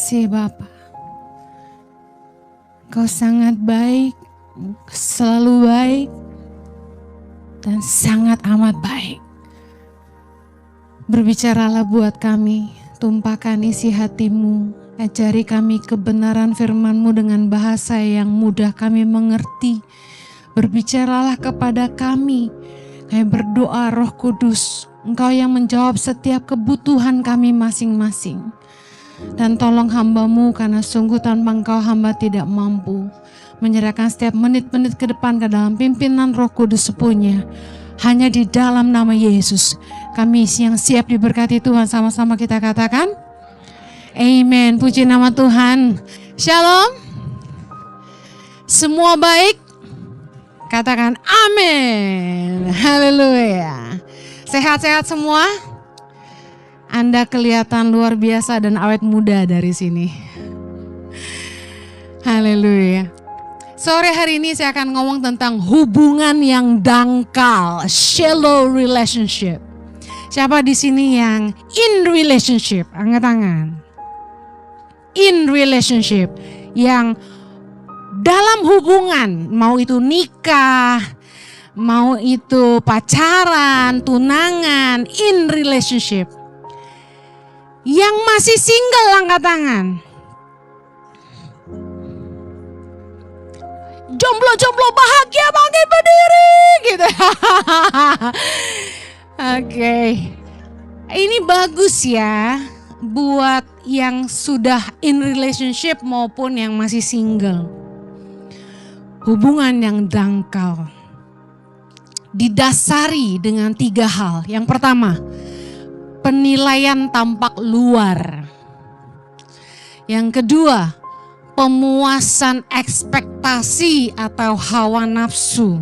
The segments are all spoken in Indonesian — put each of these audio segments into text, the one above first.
kasih Bapa. Kau sangat baik, selalu baik, dan sangat amat baik. Berbicaralah buat kami, tumpahkan isi hatimu, ajari kami kebenaran firman-Mu dengan bahasa yang mudah kami mengerti. Berbicaralah kepada kami berdoa Roh Kudus, Engkau yang menjawab setiap kebutuhan kami masing-masing. Dan tolong hamba-Mu karena sungguh tanpa Engkau hamba tidak mampu. Menyerahkan setiap menit-menit ke depan ke dalam pimpinan Roh Kudus sepunya. Hanya di dalam nama Yesus kami yang siap diberkati Tuhan, sama-sama kita katakan amen. Puji nama Tuhan. Shalom. Semua baik? Katakan amin. Haleluya. Sehat-sehat semua? Anda kelihatan luar biasa dan awet muda dari sini. Haleluya. Sore hari ini saya akan ngomong tentang hubungan yang dangkal, shallow relationship. Siapa di sini yang in relationship? Angkat tangan. In relationship, yang dalam hubungan, mau itu nikah, mau itu pacaran, tunangan, in relationship. Yang masih single angkat tangan. Jomblo-jomblo bahagia bangkit berdiri gitu. Oke. Ini bagus ya buat yang sudah in relationship maupun yang masih single. Hubungan yang dangkal didasari dengan 3 hal. Yang pertama, penilaian tampak luar. Yang kedua, pemuasan ekspektasi atau hawa nafsu.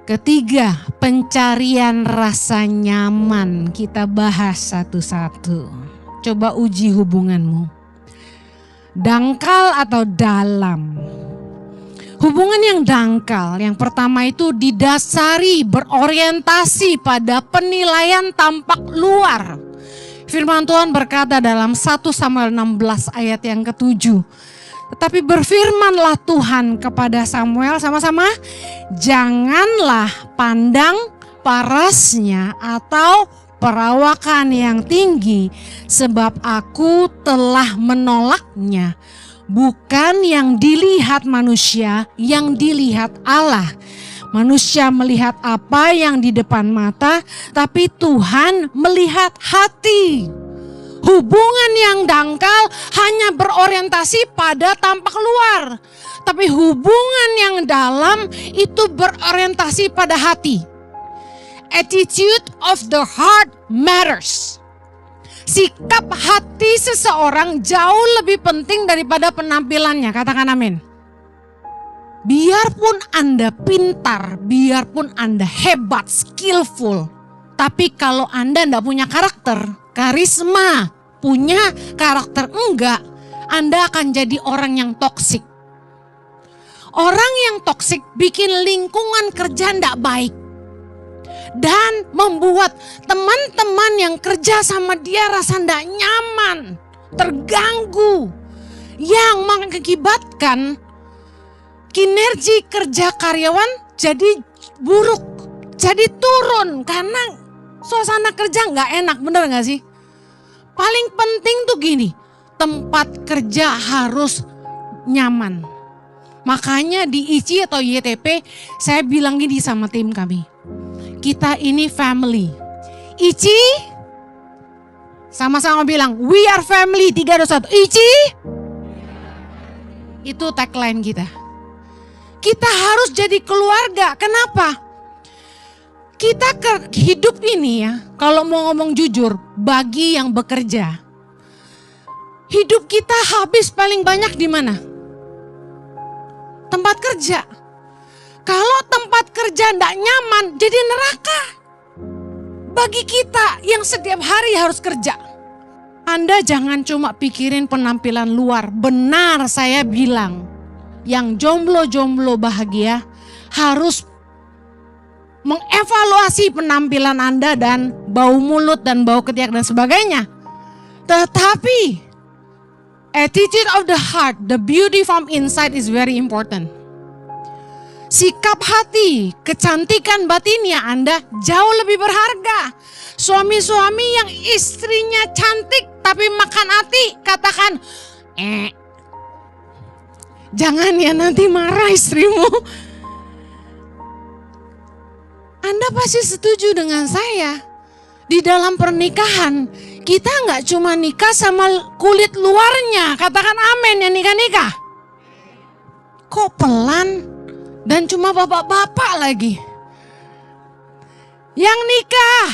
Ketiga, pencarian rasa nyaman. Kita bahas satu-satu. Coba uji hubunganmu. Dangkal atau dalam? Hubungan yang dangkal, yang pertama itu didasari berorientasi pada penilaian tampak luar. Firman Tuhan berkata dalam 1 Samuel 16 ayat yang ke-7. Tetapi berfirmanlah Tuhan kepada Samuel, sama-sama, janganlah pandang parasnya atau perawakan yang tinggi, sebab aku telah menolaknya. Bukan yang dilihat manusia, yang dilihat Allah. Manusia melihat apa yang di depan mata, tapi Tuhan melihat hati. Hubungan yang dangkal hanya berorientasi pada tampak luar. Tapi hubungan yang dalam itu berorientasi pada hati. Attitude of the heart matters. Sikap hati seseorang jauh lebih penting daripada penampilannya. Katakan amin. Biarpun Anda pintar, biarpun Anda hebat, skillful, tapi kalau Anda tidak punya karakter, karisma, punya karakter enggak, Anda akan jadi orang yang toksik. Orang yang toksik bikin lingkungan kerja tidak baik. Dan membuat teman-teman yang kerja sama dia rasa tidak nyaman, terganggu. Yang mengakibatkan kinerja kerja karyawan jadi buruk, jadi turun karena suasana kerja nggak enak, bener nggak sih? Paling penting tuh gini, tempat kerja harus nyaman. Makanya di ICI atau YTP saya bilang gini sama tim kami, kita ini family. ICI sama-sama bilang we are family, 3, 2, 1. ICI itu tagline kita. Kita harus jadi keluarga. Kenapa? Kita hidup ini ya, kalau mau ngomong jujur, bagi yang bekerja. Hidup kita habis paling banyak di mana? Tempat kerja. Kalau tempat kerja tidak nyaman, jadi neraka. Bagi kita yang setiap hari harus kerja. Anda jangan cuma pikirin penampilan luar. Benar saya bilang, yang jomblo-jomblo bahagia harus mengevaluasi penampilan Anda dan bau mulut dan bau ketiak dan sebagainya. Tetapi Attitude of the heart, the beauty from inside is very important. Sikap hati, kecantikan batinnya Anda jauh lebih berharga. Suami-suami yang istrinya cantik tapi makan hati, katakan, jangan ya, nanti marah istrimu. Anda pasti setuju dengan saya. Di dalam pernikahan, kita nggak cuma nikah sama kulit luarnya. Katakan amin yang nikah-nikah. Kok pelan dan cuma bapak-bapak lagi. Yang nikah,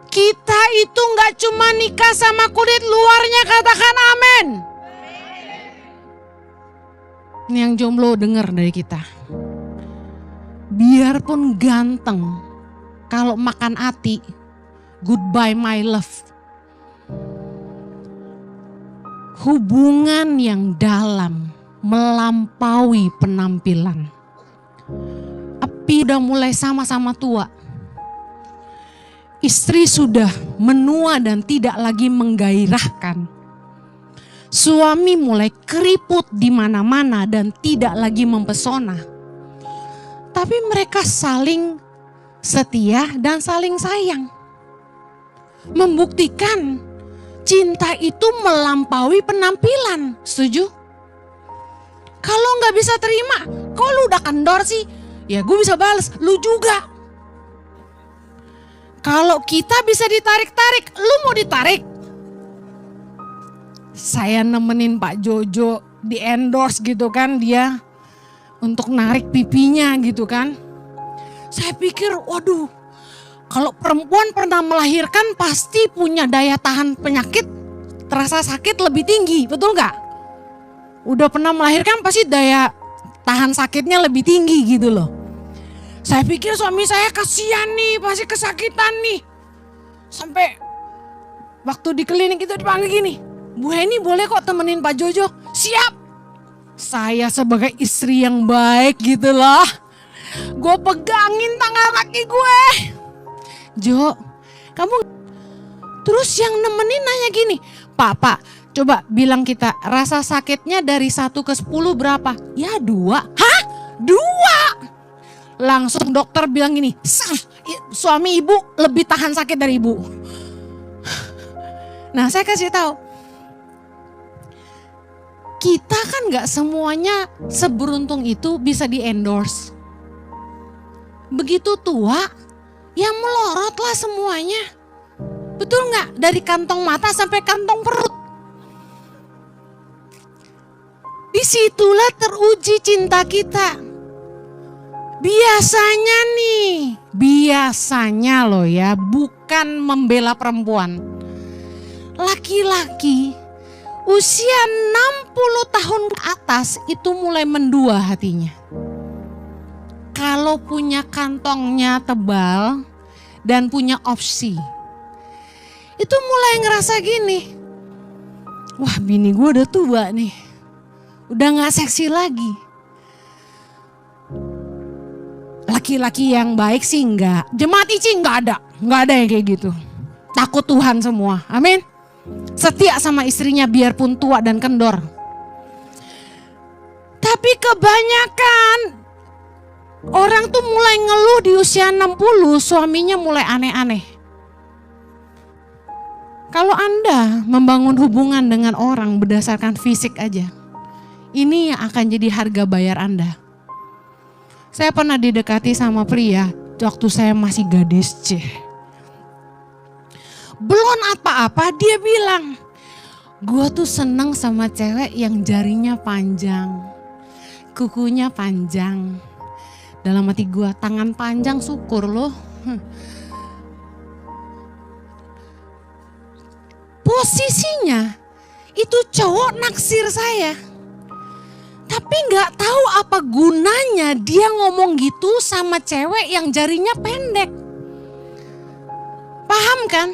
kita itu nggak cuma nikah sama kulit luarnya. Katakan amin. Ini yang jomblo dengar dari kita. Biarpun ganteng, kalau makan hati, goodbye my love. Hubungan yang dalam melampaui penampilan. Api udah mulai sama-sama tua. Istri sudah menua dan tidak lagi menggairahkan. Suami mulai keriput di mana-mana dan tidak lagi mempesona. Tapi mereka saling setia dan saling sayang. Membuktikan cinta itu melampaui penampilan. Setuju? Kalau nggak bisa terima, kok lu udah kendor sih? Ya gue bisa balas, lu juga. Kalau kita bisa ditarik-tarik, lu mau ditarik? Saya nemenin Pak Jojo di endorse gitu kan dia. Untuk narik pipinya gitu kan. Saya pikir waduh, kalau perempuan pernah melahirkan pasti punya daya tahan penyakit, terasa sakit lebih tinggi, betul gak? Udah pernah melahirkan pasti daya tahan sakitnya lebih tinggi gitu loh. Saya pikir suami saya kasihan nih, pasti kesakitan nih. Sampai waktu di klinik itu dipanggil gini, Bu Heni boleh kok temenin Pak Jojo? Siap. Saya sebagai istri yang baik gitu loh. Gue pegangin tangan kaki gue. Jo, kamu. Terus yang nemenin nanya gini, Pak, coba bilang kita rasa sakitnya dari 1 ke 10 berapa? Ya 2. Hah? 2? Langsung dokter bilang gini, suami ibu lebih tahan sakit dari ibu. Nah saya kasih tahu. Kita kan gak semuanya seberuntung itu bisa di endorse. Begitu tua, ya melorot lah semuanya. Betul gak? Dari kantong mata sampai kantong perut. Disitulah teruji cinta kita. Biasanya loh ya, bukan membela perempuan. Laki-laki usia 60 tahun ke atas itu mulai mendua hatinya. Kalau punya kantongnya tebal dan punya opsi, itu mulai ngerasa gini, wah bini gue udah tua nih, udah gak seksi lagi. Laki-laki yang baik sih enggak, jemaat ICI enggak ada yang kayak gitu. Takut Tuhan semua, amin. Setia sama istrinya biarpun tua dan kendor. Tapi kebanyakan orang tuh mulai ngeluh di usia 60, suaminya mulai aneh-aneh. Kalau Anda membangun hubungan dengan orang berdasarkan fisik aja, ini yang akan jadi harga bayar Anda. Saya pernah didekati sama pria waktu saya masih gadis, belum apa-apa dia bilang, gue tuh seneng sama cewek yang jarinya panjang, kukunya panjang. Dalam hati gue, tangan panjang syukur loh. Posisinya itu cowok naksir saya. Tapi gak tahu apa gunanya dia ngomong gitu sama cewek yang jarinya pendek. Paham kan?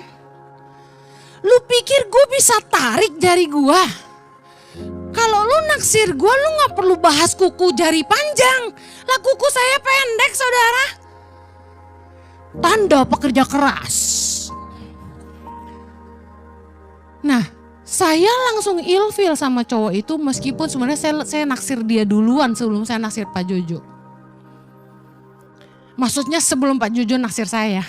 Lu pikir gue bisa tarik jari gue? Kalau lu naksir gue, lu gak perlu bahas kuku jari panjang. Lah kuku saya pendek saudara. Tanda pekerja keras. Nah Saya langsung ilfil sama cowok itu meskipun sebenarnya saya naksir dia duluan sebelum saya naksir Pak Jojo. Maksudnya sebelum Pak Jojo naksir saya.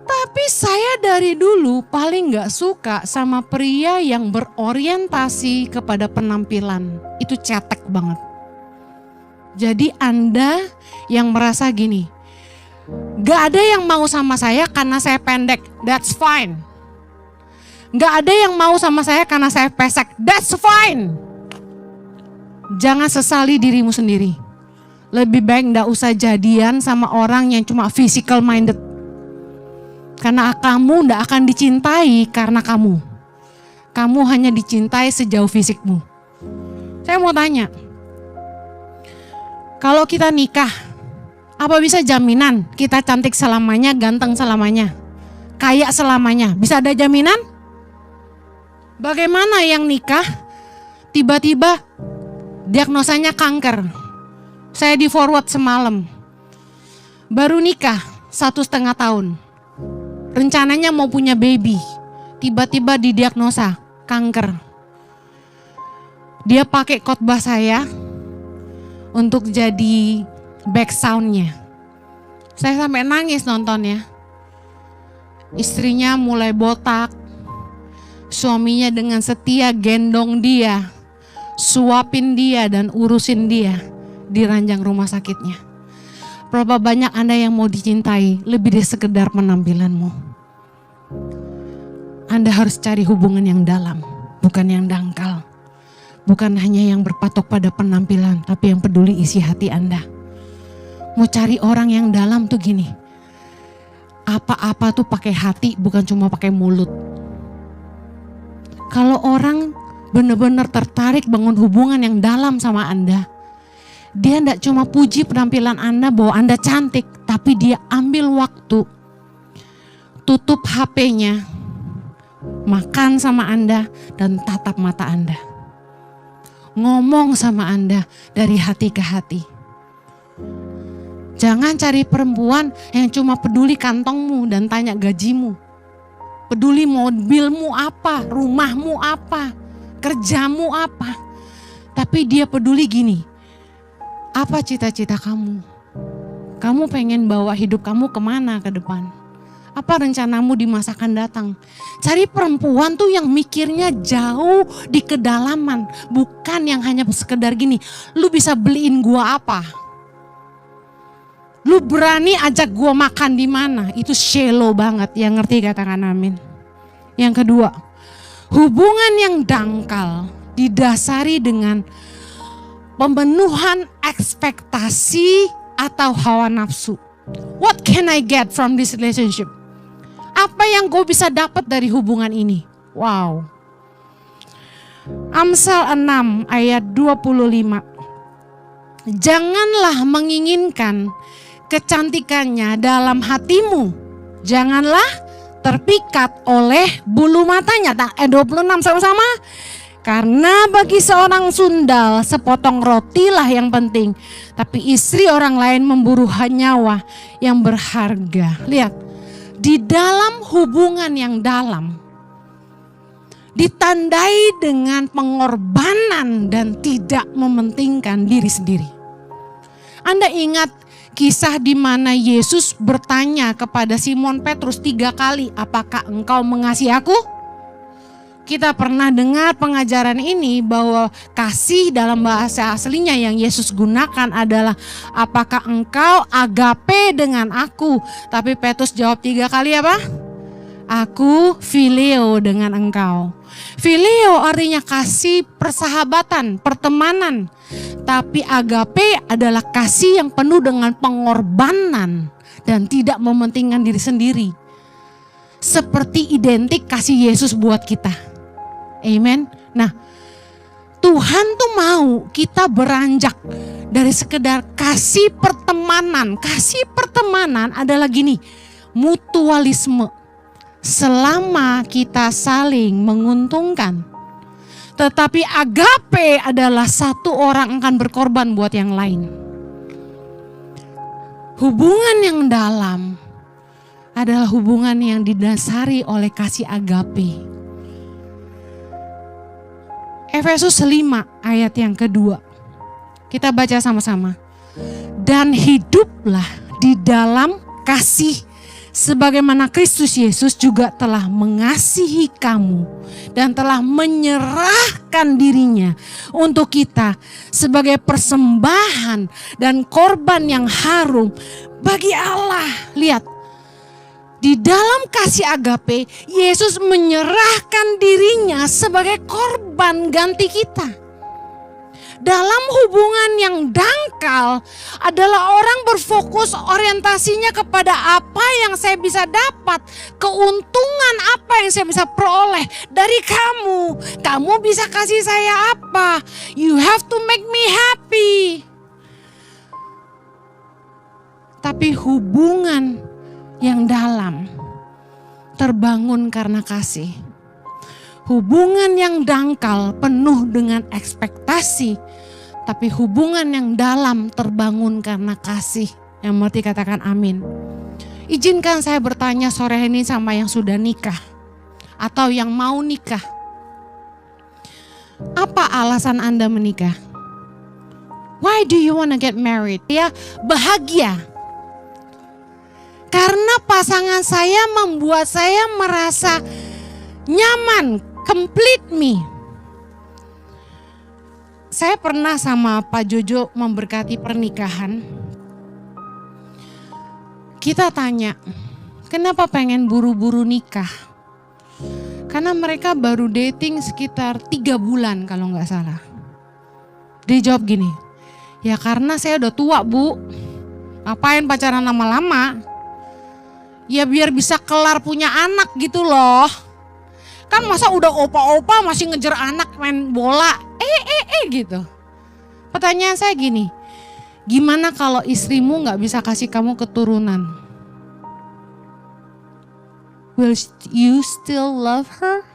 Tapi saya dari dulu paling gak suka sama pria yang berorientasi kepada penampilan. Itu cetek banget. Jadi Anda yang merasa gini, gak ada yang mau sama saya karena saya pendek, that's fine. Gak ada yang mau sama saya karena saya pesek, that's fine. Jangan sesali dirimu sendiri. Lebih baik gak usah jadian sama orang yang cuma physical minded. Karena kamu tidak akan dicintai karena kamu. Kamu hanya dicintai sejauh fisikmu. Saya mau tanya. Kalau kita nikah, apa bisa jaminan kita cantik selamanya, ganteng selamanya, kaya selamanya? Bisa ada jaminan? Bagaimana yang nikah, tiba-tiba diagnosanya kanker. Saya di forward semalam. Baru nikah 1,5 tahun. Rencananya mau punya baby, tiba-tiba didiagnosa kanker. Dia pakai khotbah saya untuk jadi back soundnya. Saya sampai nangis nontonnya. Istrinya mulai botak, suaminya dengan setia gendong dia, suapin dia dan urusin dia di ranjang rumah sakitnya. Berapa banyak Anda yang mau dicintai lebih dari sekedar penampilanmu. Anda harus cari hubungan yang dalam, bukan yang dangkal. Bukan hanya yang berpatok pada penampilan, tapi yang peduli isi hati Anda. Mau cari orang yang dalam tuh gini. Apa-apa tuh pakai hati, bukan cuma pakai mulut. Kalau orang benar-benar tertarik bangun hubungan yang dalam sama Anda, dia tidak cuma puji penampilan Anda bahwa Anda cantik, tapi dia ambil waktu, tutup HP-nya, makan sama Anda dan tatap mata Anda. Ngomong sama Anda dari hati ke hati. Jangan cari perempuan yang cuma peduli kantongmu dan tanya gajimu. Peduli mobilmu apa, rumahmu apa, kerjamu apa. Tapi dia peduli gini. Apa cita-cita kamu? Kamu pengen bawa hidup kamu kemana ke depan? Apa rencanamu di masa akan datang? Cari perempuan tuh yang mikirnya jauh di kedalaman. Bukan yang hanya sekedar gini, lu bisa beliin gua apa? Lu berani ajak gua makan di mana? Itu shallow banget, yang ngerti katakan amin. Yang kedua, hubungan yang dangkal didasari dengan pemenuhan ekspektasi atau hawa nafsu. What can I get from this relationship? Apa yang gue bisa dapat dari hubungan ini? Wow. Amsal 6 ayat 25. Janganlah menginginkan kecantikannya dalam hatimu. Janganlah terpikat oleh bulu matanya. 26 sama-sama. Karena bagi seorang sundal sepotong rotilah yang penting. Tapi istri orang lain memburu nyawa yang berharga. Lihat, di dalam hubungan yang dalam ditandai dengan pengorbanan dan tidak mementingkan diri sendiri. Anda ingat kisah di mana Yesus bertanya kepada Simon Petrus 3 kali, apakah engkau mengasihi aku? Kita pernah dengar pengajaran ini bahwa kasih dalam bahasa aslinya yang Yesus gunakan adalah apakah engkau agape dengan aku? Tapi Petrus jawab 3 kali apa? Aku phileo dengan engkau. Phileo artinya kasih persahabatan, pertemanan. Tapi agape adalah kasih yang penuh dengan pengorbanan dan tidak mementingkan diri sendiri. Seperti identik kasih Yesus buat kita. Amen. Nah, Tuhan tuh mau kita beranjak dari sekedar kasih pertemanan. Kasih pertemanan adalah gini, mutualisme. Selama kita saling menguntungkan. Tetapi agape adalah satu orang akan berkorban buat yang lain. Hubungan yang dalam adalah hubungan yang didasari oleh kasih agape. Efesus 5 ayat yang kedua. Kita baca sama-sama. Dan hiduplah di dalam kasih sebagaimana Kristus Yesus juga telah mengasihi kamu dan telah menyerahkan dirinya untuk kita sebagai persembahan dan korban yang harum bagi Allah. Lihat, di dalam kasih agape, Yesus menyerahkan dirinya sebagai korban ganti kita. Dalam hubungan yang dangkal adalah orang berfokus orientasinya kepada apa yang saya bisa dapat, keuntungan apa yang saya bisa peroleh dari kamu. Kamu bisa kasih saya apa? You have to make me happy. Tapi hubungan yang dalam terbangun karena kasih. Hubungan yang dangkal penuh dengan ekspektasi, tapi hubungan yang dalam terbangun karena kasih. Yang mengerti katakan amin. Izinkan saya bertanya sore ini sama yang sudah nikah atau yang mau nikah. Apa alasan Anda menikah? Why do you want to get married? Ya, bahagia. Karena pasangan saya membuat saya merasa nyaman, complete me. Saya pernah sama Pak Jojo memberkati pernikahan. Kita tanya, kenapa pengen buru-buru nikah? Karena mereka baru dating sekitar 3 bulan kalau nggak salah. Dia jawab gini, ya karena saya udah tua bu, ngapain pacaran lama-lama? Ya biar bisa kelar punya anak gitu loh. Kan masa udah opa-opa masih ngejar anak main bola, gitu. Pertanyaan saya gini, gimana kalau istrimu gak bisa kasih kamu keturunan? Will you still love her?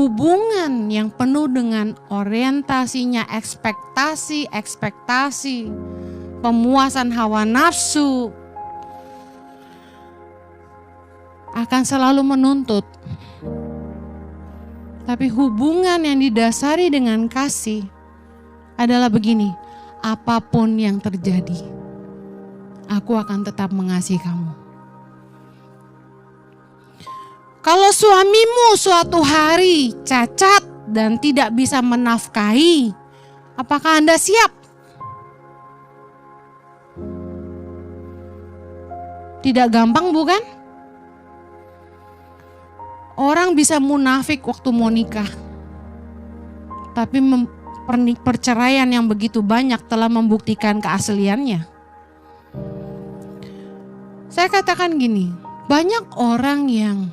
Hubungan yang penuh dengan orientasinya ekspektasi, pemuasan hawa nafsu akan selalu menuntut. Tapi hubungan yang didasari dengan kasih adalah begini, apapun yang terjadi, aku akan tetap mengasihi kamu. Kalau suamimu suatu hari cacat dan tidak bisa menafkahi, apakah Anda siap? Tidak gampang bukan? Orang bisa munafik waktu mau nikah. Tapi perceraian yang begitu banyak telah membuktikan keasliannya. Saya katakan gini, banyak orang yang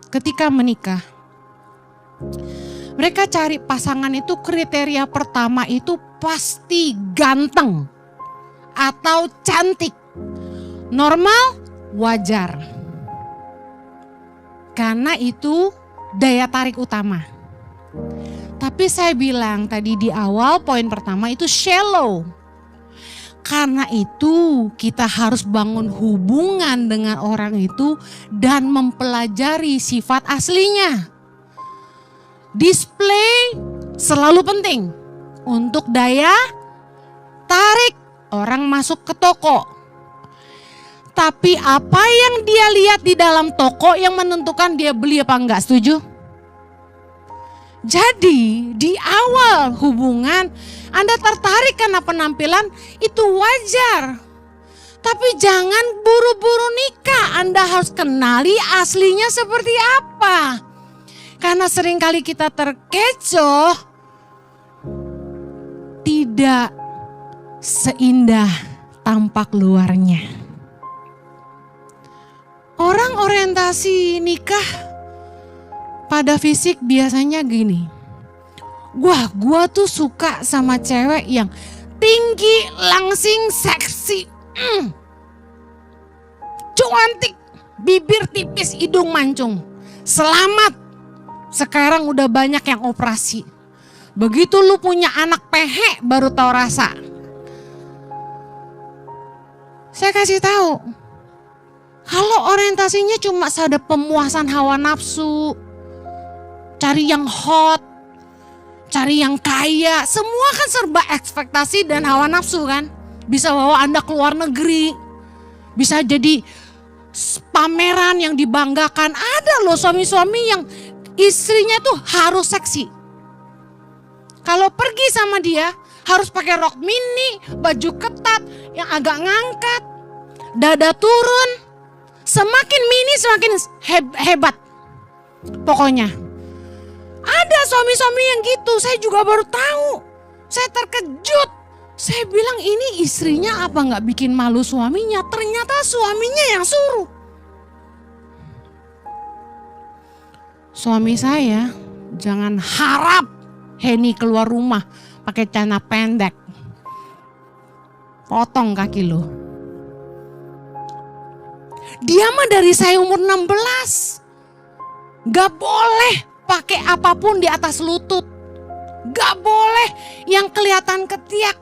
ketika menikah, mereka cari pasangan itu kriteria pertama itu pasti ganteng atau cantik. Normal, wajar. Karena itu daya tarik utama. Tapi saya bilang tadi di awal poin pertama itu shallow. Karena itu kita harus bangun hubungan dengan orang itu dan mempelajari sifat aslinya. Display selalu penting untuk daya tarik orang masuk ke toko. Tapi apa yang dia lihat di dalam toko yang menentukan dia beli apa enggak, setuju? Jadi di awal hubungan Anda tertarik karena penampilan itu wajar. Tapi jangan buru-buru nikah, Anda harus kenali aslinya seperti apa. Karena seringkali kita terkecoh, tidak seindah tampak luarnya. Orang orientasi nikah pada fisik biasanya gini. Wah, gua tuh suka sama cewek yang tinggi, langsing, seksi. Cantik, bibir tipis, hidung mancung. Selamat, sekarang udah banyak yang operasi. Begitu lu punya anak pehe baru tahu rasa. Saya kasih tahu, kalau orientasinya cuma ada pemuasan hawa nafsu, cari yang hot, cari yang kaya, semua kan serba ekspektasi dan hawa nafsu kan. Bisa bawa Anda ke luar negeri, bisa jadi pameran yang dibanggakan. Ada loh suami-suami yang istrinya tuh harus seksi. Kalau pergi sama dia harus pakai rok mini, baju ketat yang agak ngangkat, dada turun. Semakin mini semakin hebat. Pokoknya ada suami-suami yang gitu. Saya juga baru tahu. Saya terkejut. Saya bilang, ini istrinya apa nggak bikin malu suaminya? Ternyata suaminya yang suruh. Suami saya jangan harap Henny keluar rumah pakai celana pendek. Potong kaki lo. Dia mah dari saya umur 16. Gak boleh pakai apapun di atas lutut. Gak boleh yang kelihatan ketiak.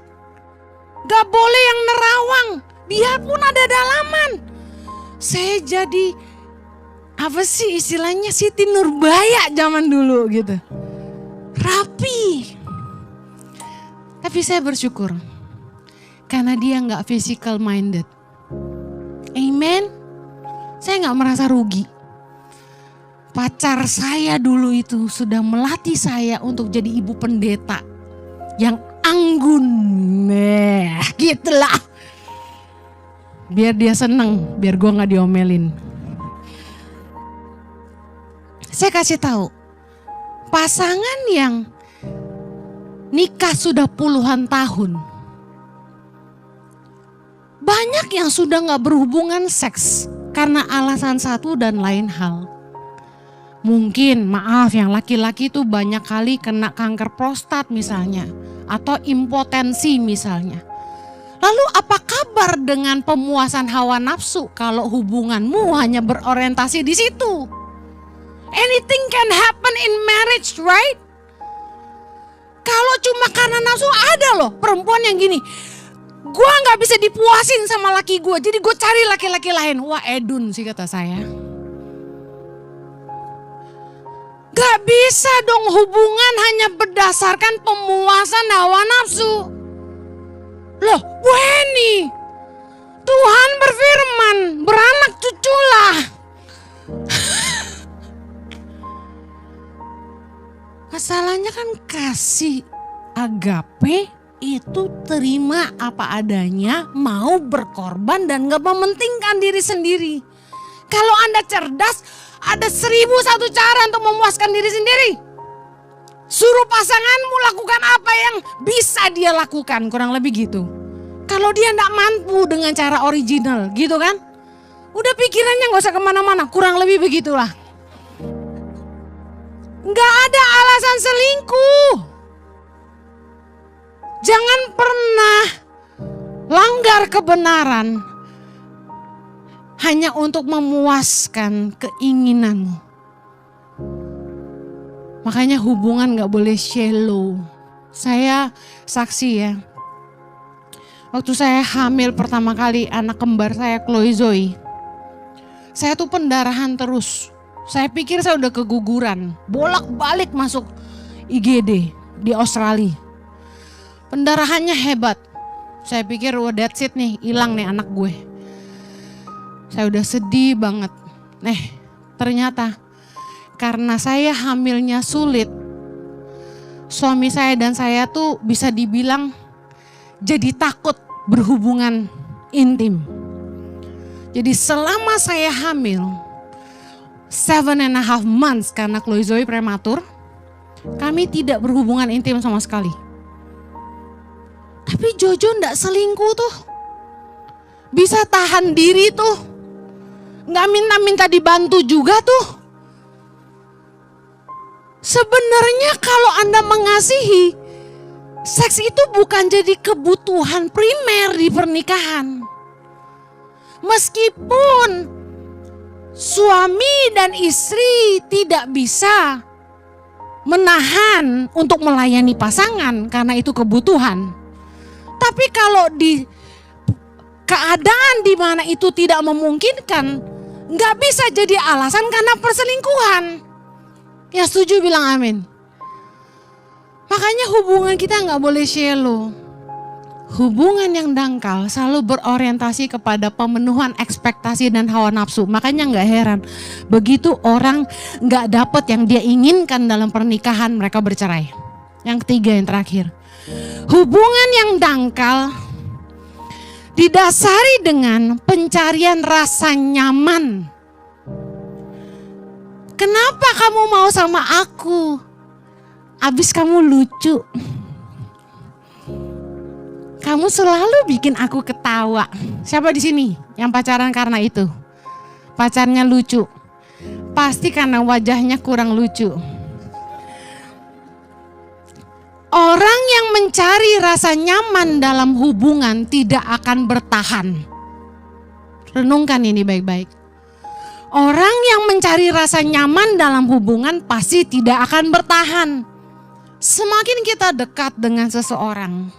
Gak boleh yang nerawang. Biarpun ada dalaman. Saya jadi apa sih istilahnya, Siti Nurbaya zaman dulu gitu. Rapi. Tapi saya bersyukur karena dia gak physical minded. Amen. Saya gak merasa rugi. Pacar saya dulu itu sudah melatih saya untuk jadi ibu pendeta yang anggun. Gitulah. Biar dia seneng, biar gue gak diomelin. Saya kasih tahu, pasangan yang nikah sudah puluhan tahun, banyak yang sudah gak berhubungan seks karena alasan satu dan lain hal. Mungkin maaf yang laki-laki itu banyak kali kena kanker prostat misalnya, atau impotensi misalnya. Lalu apa kabar dengan pemuasan hawa nafsu kalau hubunganmu hanya berorientasi di situ? Anything can happen in marriage, right? Kalau cuma karena nafsu, ada loh perempuan yang gini, gue gak bisa dipuasin sama laki gue, jadi gue cari laki-laki lain. Wah edun sih kata saya. Gak bisa dong hubungan hanya berdasarkan pemuasan hawa nafsu. Loh Weni, Tuhan berfirman, beranak cuculah. Masalahnya kan kasih agape itu terima apa adanya, mau berkorban dan gak mementingkan diri sendiri. Kalau Anda cerdas, ada 1001 cara untuk memuaskan diri sendiri. Suruh pasanganmu lakukan apa yang bisa dia lakukan, kurang lebih gitu. Kalau dia gak mampu dengan cara original gitu kan, udah pikirannya gak usah kemana-mana, kurang lebih begitulah. Gak ada alasan selingkuh. Jangan pernah langgar kebenaran hanya untuk memuaskan keinginanmu. Makanya hubungan gak boleh shallow. Saya saksi ya. Waktu saya hamil pertama kali anak kembar saya Chloe Zoe, saya tuh pendarahan terus. Saya pikir saya udah keguguran, bolak-balik masuk IGD di Australia. Pendarahannya hebat. Saya pikir wah that's it nih, hilang nih anak gue. Saya udah sedih banget. Ternyata karena saya hamilnya sulit, suami saya dan saya tuh bisa dibilang jadi takut berhubungan intim. Jadi selama saya hamil 7.5 months karena Chloe Zoe prematur, kami tidak berhubungan intim sama sekali. Tapi Jojo ndak selingkuh tuh, bisa tahan diri tuh, nggak minta-minta dibantu juga tuh. Sebenarnya kalau Anda mengasihi, seks itu bukan jadi kebutuhan primer di pernikahan. Meskipun suami dan istri tidak bisa menahan untuk melayani pasangan karena itu kebutuhan. Tapi kalau keadaan di mana itu tidak memungkinkan, nggak bisa jadi alasan karena perselingkuhan. Ya setuju bilang amin. Makanya hubungan kita nggak boleh shallow. Hubungan yang dangkal selalu berorientasi kepada pemenuhan ekspektasi dan hawa nafsu. Makanya nggak heran, begitu orang nggak dapet yang dia inginkan dalam pernikahan, mereka bercerai. Yang ketiga, yang terakhir, hubungan yang dangkal didasari dengan pencarian rasa nyaman. Kenapa kamu mau sama aku? Abis kamu lucu. Kamu selalu bikin aku ketawa. Siapa di sini yang pacaran karena itu? Pacarnya lucu. Pasti karena wajahnya kurang lucu. Orang yang mencari rasa nyaman dalam hubungan tidak akan bertahan. Renungkan ini baik-baik. Orang yang mencari rasa nyaman dalam hubungan pasti tidak akan bertahan. Semakin kita dekat dengan seseorang,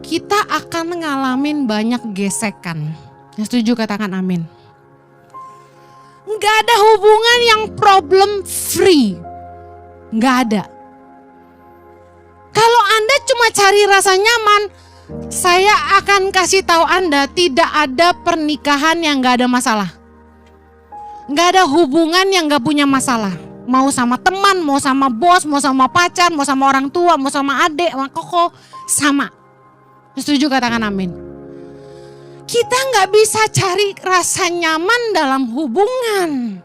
kita akan ngalamin banyak gesekan. Yang setuju katakan amin. Nggak ada hubungan yang problem free. Nggak ada. Kalau Anda cuma cari rasa nyaman, saya akan kasih tahu Anda tidak ada pernikahan yang nggak ada masalah. Nggak ada hubungan yang nggak punya masalah. Mau sama teman, mau sama bos, mau sama pacar, mau sama orang tua, mau sama adik, sama koko, sama. Setuju katakan amin. Kita nggak bisa cari rasa nyaman dalam hubungan.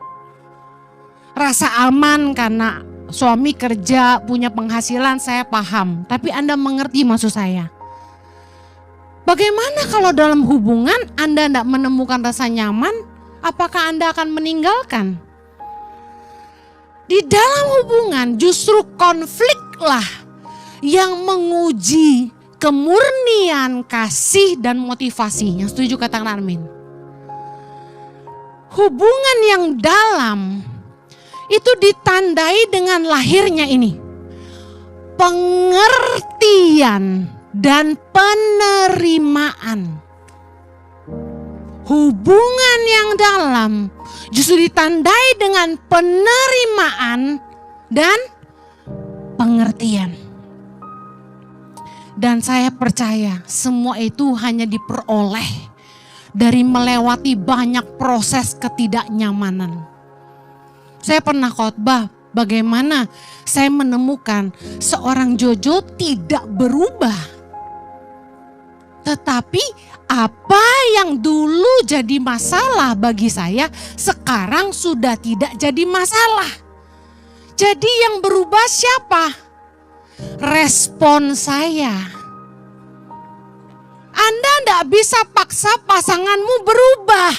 Rasa aman karena suami kerja, punya penghasilan, saya paham. Tapi Anda mengerti maksud saya. Bagaimana kalau dalam hubungan Anda tidak menemukan rasa nyaman? Apakah Anda akan meninggalkan? Di dalam hubungan justru konfliklah yang menguji kemurnian kasih dan motivasi. Yang setuju katakan amin. Hubungan yang dalam itu ditandai dengan lahirnya ini, pengertian dan penerimaan. Hubungan yang dalam justru ditandai dengan penerimaan dan pengertian. Dan saya percaya semua itu hanya diperoleh dari melewati banyak proses ketidaknyamanan. Saya pernah khotbah bagaimana saya menemukan seorang Jojo tidak berubah. Tetapi apa yang dulu jadi masalah bagi saya sekarang sudah tidak jadi masalah. Jadi yang berubah siapa? Respon saya. Anda tidak bisa paksa pasanganmu berubah.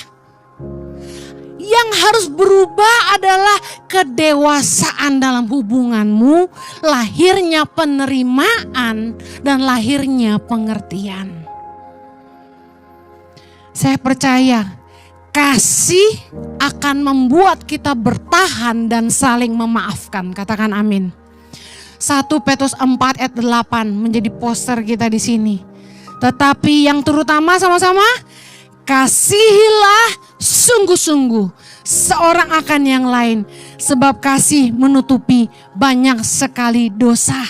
Yang harus berubah adalah kedewasaan dalam hubunganmu, lahirnya penerimaan dan lahirnya pengertian. Saya percaya kasih akan membuat kita bertahan dan saling memaafkan. Katakan amin. 1 Petrus 4 ayat 8 menjadi poster kita di sini. Tetapi yang terutama sama-sama, kasihilah sungguh-sungguh seorang akan yang lain, sebab kasih menutupi banyak sekali dosa.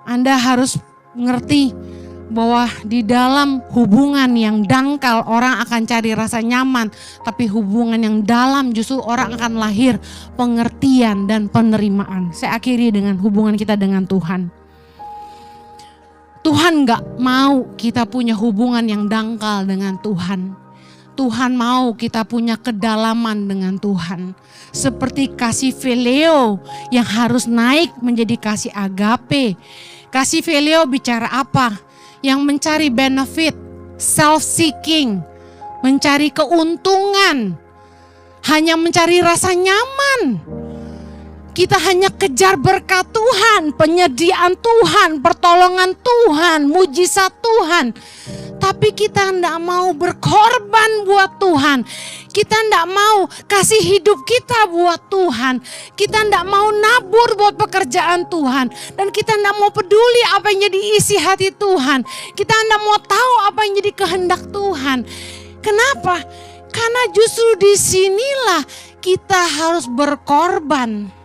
Anda harus mengerti bahwa di dalam hubungan yang dangkal orang akan cari rasa nyaman, tapi hubungan yang dalam justru orang akan lahir pengertian dan penerimaan. Saya akhiri dengan hubungan kita dengan Tuhan. Tuhan gak mau kita punya hubungan yang dangkal dengan Tuhan. Tuhan mau kita punya kedalaman dengan Tuhan. Seperti kasih phileo yang harus naik menjadi kasih agape. Kasih phileo bicara apa? Yang mencari benefit, self-seeking, mencari keuntungan, hanya mencari rasa nyaman. Kita hanya kejar berkat Tuhan, penyediaan Tuhan, pertolongan Tuhan, mujizat Tuhan. Tapi kita tidak mau berkorban buat Tuhan. Kita tidak mau kasih hidup kita buat Tuhan. Kita tidak mau nabur buat pekerjaan Tuhan. Dan kita tidak mau peduli apa yang jadi isi hati Tuhan. Kita tidak mau tahu apa yang jadi kehendak Tuhan. Kenapa? Karena justru disinilah kita harus berkorban.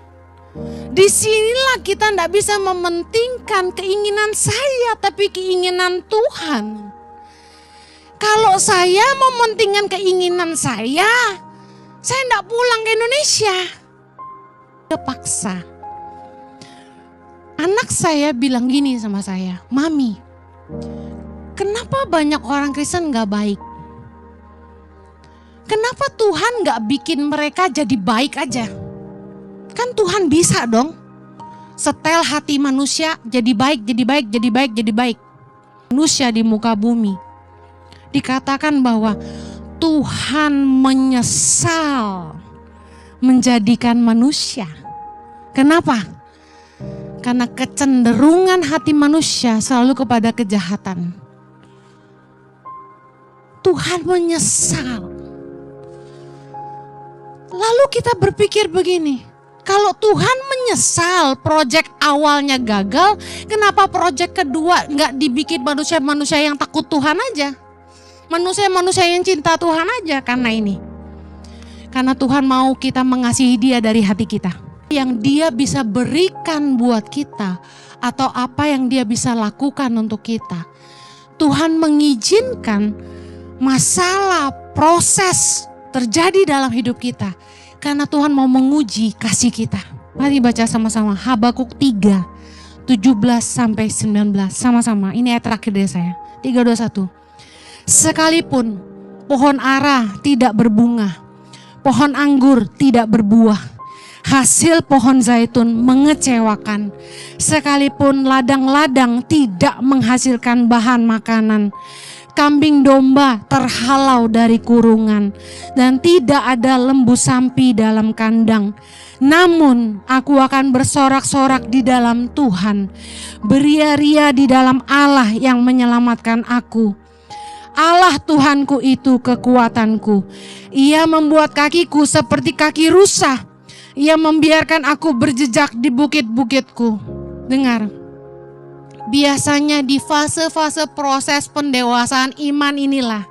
Disinilah kita tidak bisa mementingkan keinginan saya, tapi keinginan Tuhan. Kalau saya mementingkan keinginan saya tidak pulang ke Indonesia. Terpaksa. Anak saya bilang gini sama saya, Mami, kenapa banyak orang Kristen gak baik? Kenapa Tuhan gak bikin mereka jadi baik aja? Kan Tuhan bisa dong. Setel hati manusia jadi baik, jadi baik, jadi baik, jadi baik. Manusia di muka bumi. Dikatakan bahwa Tuhan menyesal menjadikan manusia. Kenapa? Karena kecenderungan hati manusia selalu kepada kejahatan. Tuhan menyesal. Lalu kita berpikir begini, kalau Tuhan menyesal proyek awalnya gagal, kenapa proyek kedua nggak dibikin manusia-manusia yang takut Tuhan aja? Manusia-manusia yang cinta Tuhan aja karena ini. Karena Tuhan mau kita mengasihi Dia dari hati kita. Yang Dia bisa berikan buat kita atau apa yang Dia bisa lakukan untuk kita. Tuhan mengizinkan masalah, proses terjadi dalam hidup kita. Karena Tuhan mau menguji kasih kita. Mari baca sama-sama Habakuk 3, 17 sampai 19. Sama-sama, ini ayat terakhir dari saya. 3, 2, 1. Sekalipun pohon ara tidak berbunga, pohon anggur tidak berbuah, hasil pohon zaitun mengecewakan, sekalipun ladang-ladang tidak menghasilkan bahan makanan, kambing domba terhalau dari kurungan, dan tidak ada lembu sampi dalam kandang. Namun aku akan bersorak-sorak di dalam Tuhan, beria-ria di dalam Allah yang menyelamatkan aku. Allah Tuhanku itu kekuatanku. Ia membuat kakiku seperti kaki rusa. Ia membiarkan aku berjejak di bukit-bukitku. Dengar, biasanya di fase-fase proses pendewasaan iman inilah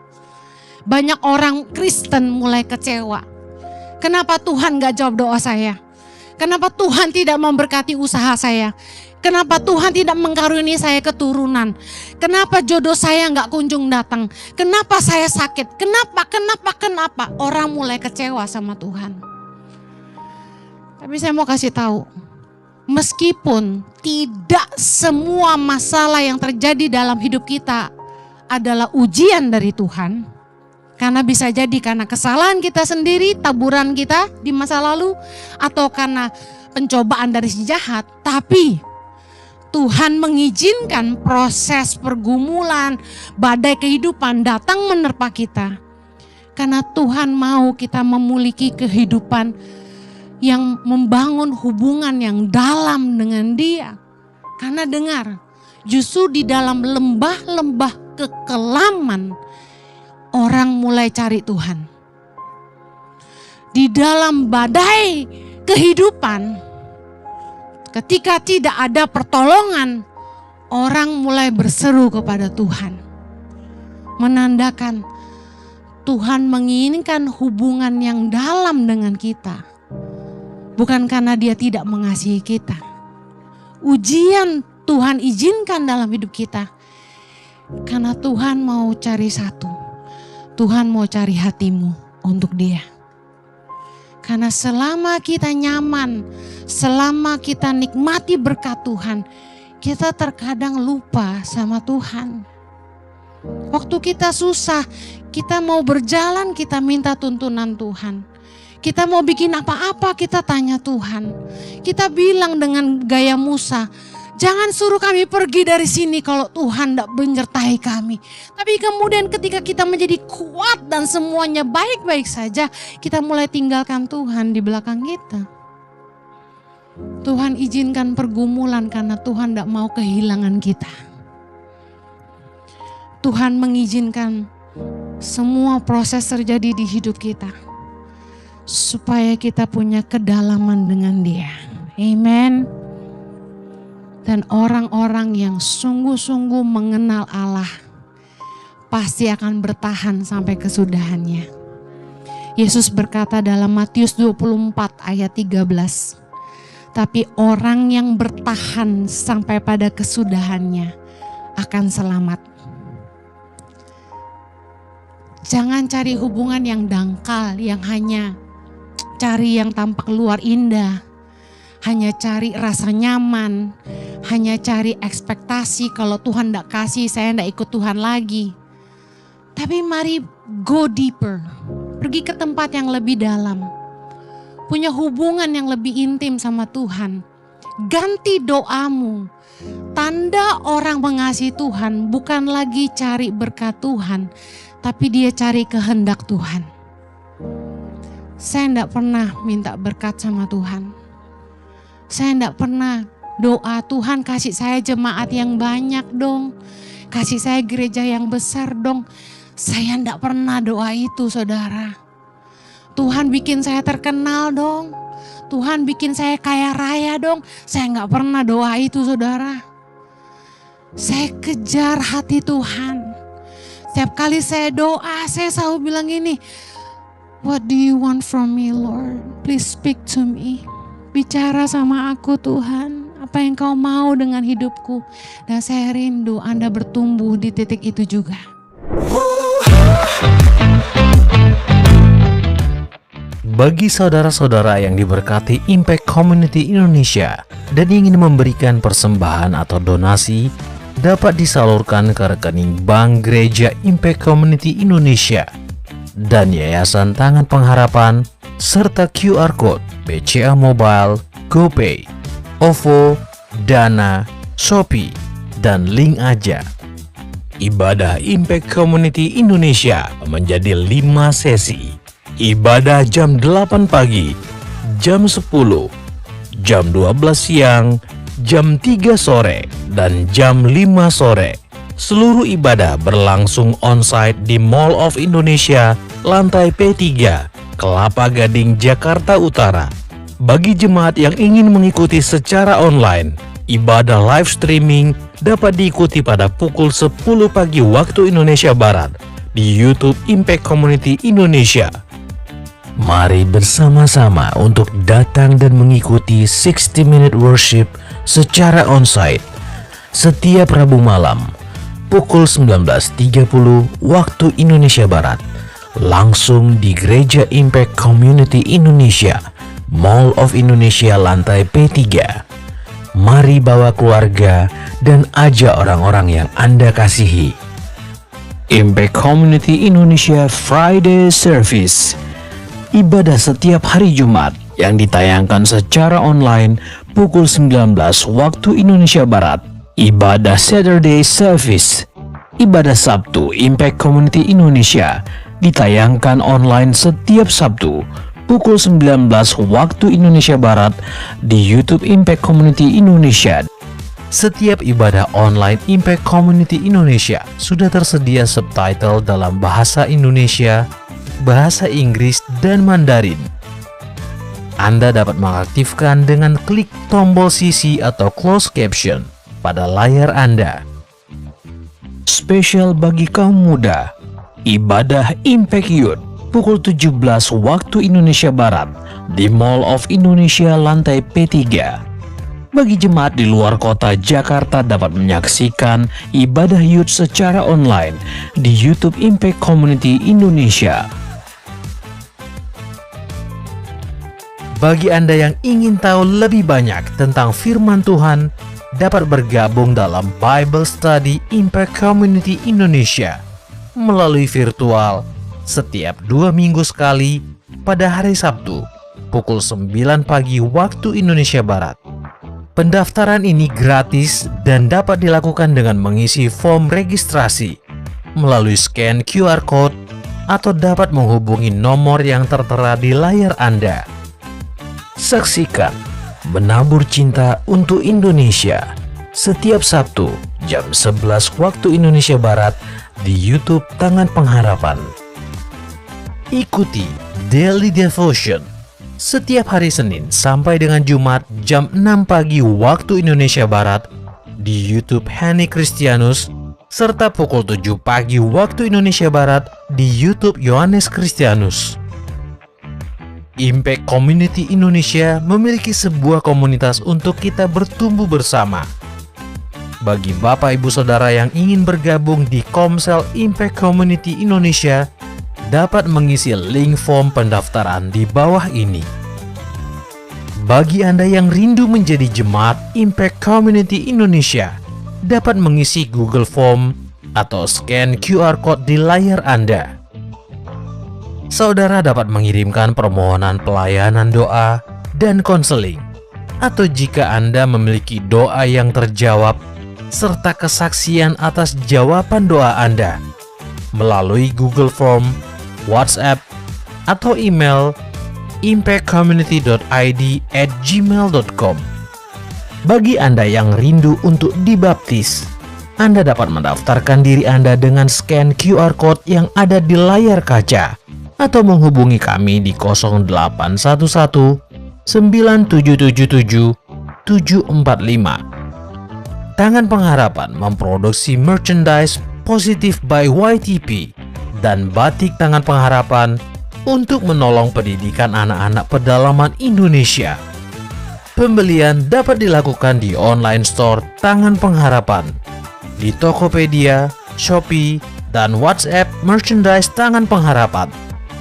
banyak orang Kristen mulai kecewa. Kenapa Tuhan gak jawab doa saya? Kenapa Tuhan tidak memberkati usaha saya? Kenapa Tuhan tidak mengkaruniai saya keturunan? Kenapa jodoh saya gak kunjung datang? Kenapa saya sakit? Kenapa? Orang mulai kecewa sama Tuhan. Tapi saya mau kasih tahu, meskipun tidak semua masalah yang terjadi dalam hidup kita adalah ujian dari Tuhan, karena bisa jadi karena kesalahan kita sendiri, taburan kita di masa lalu, atau karena pencobaan dari si jahat, tapi Tuhan mengizinkan proses pergumulan, badai kehidupan datang menerpa kita. Karena Tuhan mau kita memiliki kehidupan yang membangun hubungan yang dalam dengan Dia. Karena dengar, justru di dalam lembah-lembah kekelaman, orang mulai cari Tuhan. Di dalam badai kehidupan, ketika tidak ada pertolongan, orang mulai berseru kepada Tuhan. Menandakan Tuhan menginginkan hubungan yang dalam dengan kita. Bukan karena Dia tidak mengasihi kita. Ujian Tuhan izinkan dalam hidup kita. Karena Tuhan mau cari satu. Tuhan mau cari hatimu untuk Dia. Karena selama kita nyaman, selama kita nikmati berkat Tuhan, kita terkadang lupa sama Tuhan. Waktu kita susah, kita mau berjalan, kita minta tuntunan Tuhan. Kita mau bikin apa-apa, kita tanya Tuhan. Kita bilang dengan gaya Musa, jangan suruh kami pergi dari sini kalau Tuhan tidak menyertai kami. Tapi kemudian ketika kita menjadi kuat dan semuanya baik-baik saja, kita mulai tinggalkan Tuhan di belakang kita. Tuhan izinkan pergumulan karena Tuhan tidak mau kehilangan kita. Tuhan mengizinkan semua proses terjadi di hidup kita supaya kita punya kedalaman dengan Dia. Amen. Dan orang-orang yang sungguh-sungguh mengenal Allah pasti akan bertahan sampai kesudahannya. Yesus berkata dalam Matius 24 ayat 13, tapi orang yang bertahan sampai pada kesudahannya akan selamat. Jangan cari hubungan yang dangkal, yang hanya cari yang tampak luar indah, hanya cari rasa nyaman, hanya cari ekspektasi kalau Tuhan tidak kasih saya tidak ikut Tuhan lagi. Tapi mari go deeper, pergi ke tempat yang lebih dalam. Punya hubungan yang lebih intim sama Tuhan. Ganti doamu. Tanda orang mengasihi Tuhan bukan lagi cari berkat Tuhan, tapi dia cari kehendak Tuhan. Saya tidak pernah minta berkat sama Tuhan. Saya tidak pernah doa, Tuhan kasih saya jemaat yang banyak dong. Kasih saya gereja yang besar dong. Saya tidak pernah doa itu, saudara. Tuhan bikin saya terkenal dong. Tuhan bikin saya kaya raya dong. Saya nggak pernah doa itu, saudara. Saya kejar hati Tuhan. Setiap kali saya doa, saya selalu bilang ini, what do you want from me, Lord? Please speak to me. Bicara sama aku, Tuhan. Apa yang kau mau dengan hidupku? Dan saya rindu Anda bertumbuh di titik itu juga. Bagi saudara-saudara yang diberkati Impact Community Indonesia dan ingin memberikan persembahan atau donasi, dapat disalurkan ke rekening Bank Gereja Impact Community Indonesia dan Yayasan Tangan Pengharapan serta QR Code BCA Mobile, GoPay, OVO, Dana, Shopee, dan link aja. Ibadah Impact Community Indonesia menjadi 5 sesi. Ibadah jam 8 pagi, jam 10, jam 12 siang, jam 3 sore, dan jam 5 sore. Seluruh ibadah berlangsung on-site di Mall of Indonesia, lantai P3, Kelapa Gading, Jakarta Utara. Bagi jemaat yang ingin mengikuti secara online, ibadah live streaming dapat diikuti pada pukul 10 pagi waktu Indonesia Barat di YouTube Impact Community Indonesia. Mari bersama-sama untuk datang dan mengikuti 60 Minute Worship secara onsite setiap Rabu malam pukul 19.30 waktu Indonesia Barat, langsung di Gereja Impact Community Indonesia, Mall of Indonesia lantai P3. Mari bawa keluarga dan ajak orang-orang yang Anda kasihi. Impact Community Indonesia Friday Service, ibadah setiap hari Jumat yang ditayangkan secara online pukul 19 waktu Indonesia Barat. Ibadah Saturday Service, ibadah Sabtu Impact Community Indonesia ditayangkan online setiap Sabtu pukul 19 waktu Indonesia Barat di YouTube Impact Community Indonesia. Setiap ibadah online Impact Community Indonesia sudah tersedia subtitle dalam bahasa Indonesia, bahasa Inggris, dan Mandarin. Anda dapat mengaktifkan dengan klik tombol CC atau closed caption pada layar Anda. Spesial bagi kaum muda, ibadah Impact Youth pukul 17 waktu Indonesia Barat di Mall of Indonesia lantai P3. Bagi jemaat di luar kota Jakarta dapat menyaksikan ibadah youth secara online di YouTube Impact Community Indonesia. Bagi Anda yang ingin tahu lebih banyak tentang firman Tuhan, dapat bergabung dalam Bible Study Impact Community Indonesia melalui virtual setiap 2 minggu sekali pada hari Sabtu pukul 9 pagi waktu Indonesia Barat. Pendaftaran ini gratis dan dapat dilakukan dengan mengisi form registrasi melalui scan QR Code atau dapat menghubungi nomor yang tertera di layar Anda. Saksikan menabur cinta untuk Indonesia. Setiap Sabtu jam 11 waktu Indonesia Barat di YouTube Tangan Pengharapan. Ikuti Daily Devotion setiap hari Senin sampai dengan Jumat jam 6 pagi waktu Indonesia Barat di YouTube Henny Kristianus, serta pukul 7 pagi waktu Indonesia Barat di YouTube Yohanes Kristianus. Impact Community Indonesia memiliki sebuah komunitas untuk kita bertumbuh bersama. Bagi Bapak Ibu Saudara yang ingin bergabung di Komsel Impact Community Indonesia, dapat mengisi link form pendaftaran di bawah ini. Bagi Anda yang rindu menjadi jemaat Impact Community Indonesia, dapat mengisi Google Form atau scan QR Code di layar Anda. Saudara dapat mengirimkan permohonan pelayanan doa dan konseling, atau jika Anda memiliki doa yang terjawab serta kesaksian atas jawaban doa Anda melalui Google Form, WhatsApp, atau email impactcommunity.id@gmail.com. Bagi Anda yang rindu untuk dibaptis, Anda dapat mendaftarkan diri Anda dengan scan QR Code yang ada di layar kaca atau menghubungi kami di 0811 9777 745. Tangan Pengharapan memproduksi merchandise Positive by YTP dan batik Tangan Pengharapan untuk menolong pendidikan anak-anak pedalaman Indonesia. Pembelian dapat dilakukan di online store Tangan Pengharapan, di Tokopedia, Shopee, dan WhatsApp merchandise Tangan Pengharapan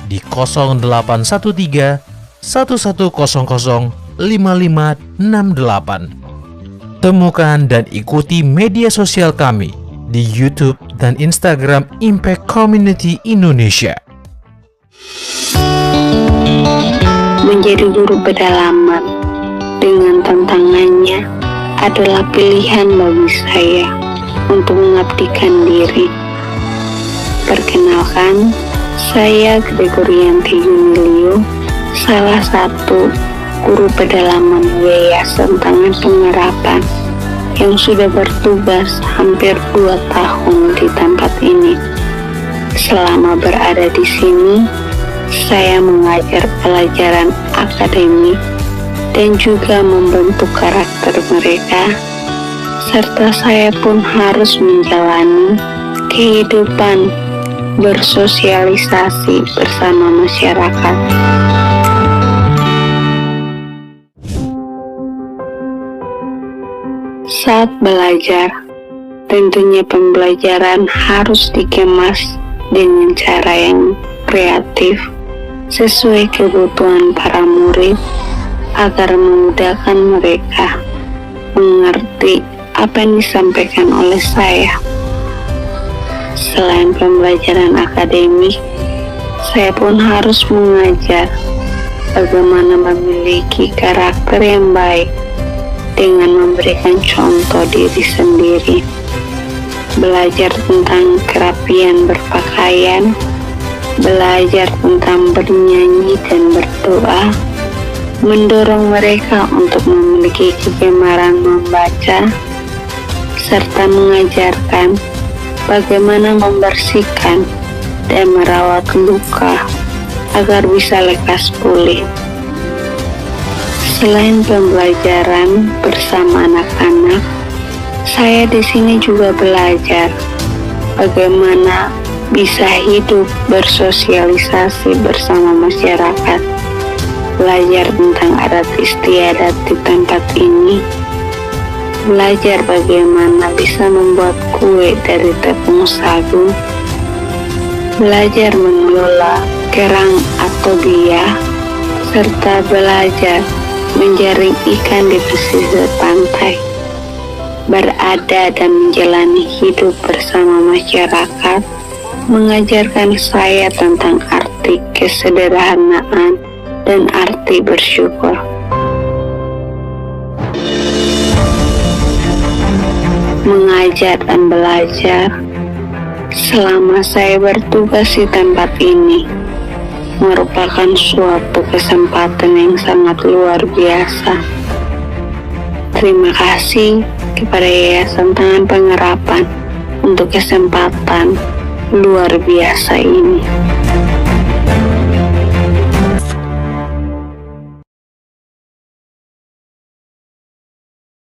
di 0813 1100 5568. Temukan dan ikuti media sosial kami di YouTube dan Instagram Impact Community Indonesia. Menjadi guru pedalaman dengan tantangannya adalah pilihan bagi saya untuk mengabdikan diri. Perkenalkan, saya Gregorianti Yunilio, salah satu guru pedalaman Yayasan Tangan Pengharapan yang sudah bertugas hampir 2 tahun di tempat ini. Selama berada di sini, saya mengajar pelajaran akademik dan juga membentuk karakter mereka, serta saya pun harus menjalani kehidupan bersosialisasi bersama masyarakat. Saat belajar, tentunya pembelajaran harus dikemas dengan cara yang kreatif sesuai kebutuhan para murid agar memudahkan mereka mengerti apa yang disampaikan oleh saya. Selain pembelajaran akademik, saya pun harus mengajar bagaimana memiliki karakter yang baik dengan memberikan contoh diri sendiri, belajar tentang kerapian berpakaian, belajar tentang bernyanyi dan berdoa, mendorong mereka untuk memiliki kegemaran membaca, serta mengajarkan bagaimana membersihkan dan merawat luka agar bisa lekas pulih. Selain pembelajaran bersama anak-anak, saya di sini juga belajar bagaimana bisa hidup bersosialisasi bersama masyarakat, belajar tentang adat istiadat di tempat ini, belajar bagaimana bisa membuat kue dari tepung sagu, belajar mengelola kerang atau biak, serta belajar menjaring ikan di pesisir pantai. Berada dan menjalani hidup bersama masyarakat mengajarkan saya tentang arti kesederhanaan dan arti bersyukur. Mengajar dan belajar selama saya bertugas di tempat ini merupakan suatu kesempatan yang sangat luar biasa Terima kasih kepada Yayasan Tangan Pengharapan untuk kesempatan luar biasa ini.